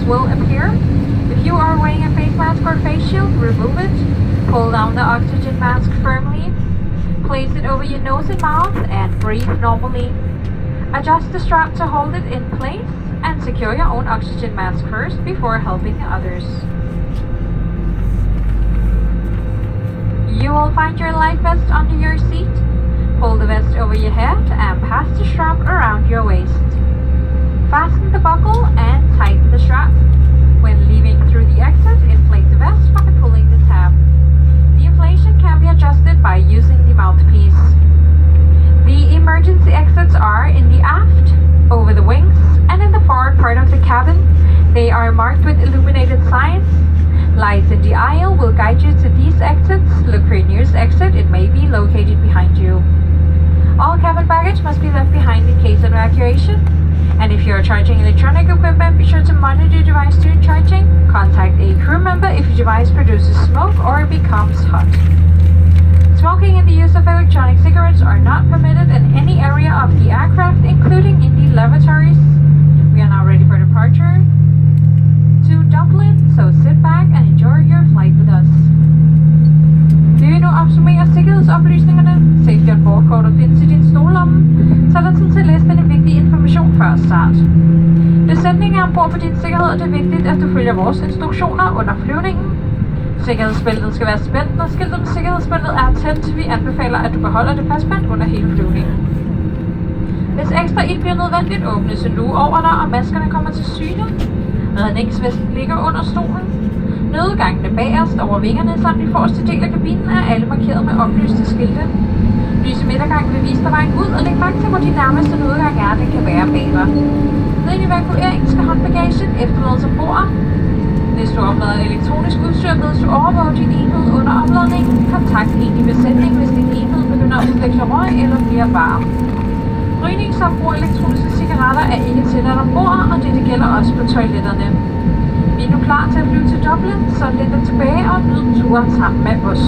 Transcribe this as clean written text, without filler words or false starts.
will appear. If you are wearing a face mask or face shield, remove it. Pull down the oxygen mask firmly. Place it over your nose and mouth and breathe normally. Adjust the strap to hold it in place and secure your own oxygen mask first before helping others. You will find your life vest under your seat. Pull the vest over your head and pass the strap around your waist. Fasten the buckle and tighten the strap. When leaving through the exit, inflate the vest by pulling the tab. The inflation can be adjusted by using the mouthpiece. The emergency exits are in the aft, over the wings, and in the forward part of the cabin. They are marked with illuminated signs. Lights in the aisle will guide you to these exits. Look for your nearest exit. It may be located behind you. All cabin baggage must be left behind in case of evacuation. And if you are charging electronic equipment, be sure to monitor your device during charging. Contact a crew member if your device produces smoke or becomes hot. Smoking and the use of electronic cigarettes are not permitted in any area of the aircraft, including in the lavatories. We are now ready for departure to Dublin, so sit back and enjoy your flight with us. Vi vil nu opsummere sikkerhedsoplysningerne. Safety on board kortet findes i din stollomme, så er der tid til at læse denne vigtige information før start. Besætningen er ombord på din sikkerhed, og det er vigtigt, at du følger vores instruktioner under flyvningen. Sikkerhedsbæltet skal være spændt, når skiltet med sikkerhedsbæltet er tændt. Vi anbefaler, at du beholder det fastspændt under hele flyvningen. Hvis ekstra ild bliver nødvendigt, åbnes en luge over dig, og maskerne kommer til syne. Redningsvesten ligger under stolen. Nødgangene bagerst over vingerne samt i forreste del af kabinen er alle markeret med oplyste skilte. Lys i midtergangen vil vise dig vejen ud, og læg mærke til, hvor de nærmeste nødgang er, den kan være bag dig. Ved en evakuering skal håndbagagen efterlades ombord. Hvis du oplader elektronisk udstyr, bedes du overvåge din enhed under opladningen. Kontakt en i besætningen, hvis din enhed begynder at udvikle røg eller bliver varm. Rygning samt brug af elektroniske cigaretter er ikke tilladt ombord, og det gælder også på toiletterne. Vi er nu klar til at flyve til Dublin, så læn dig tilbage og nyd turen sammen med os.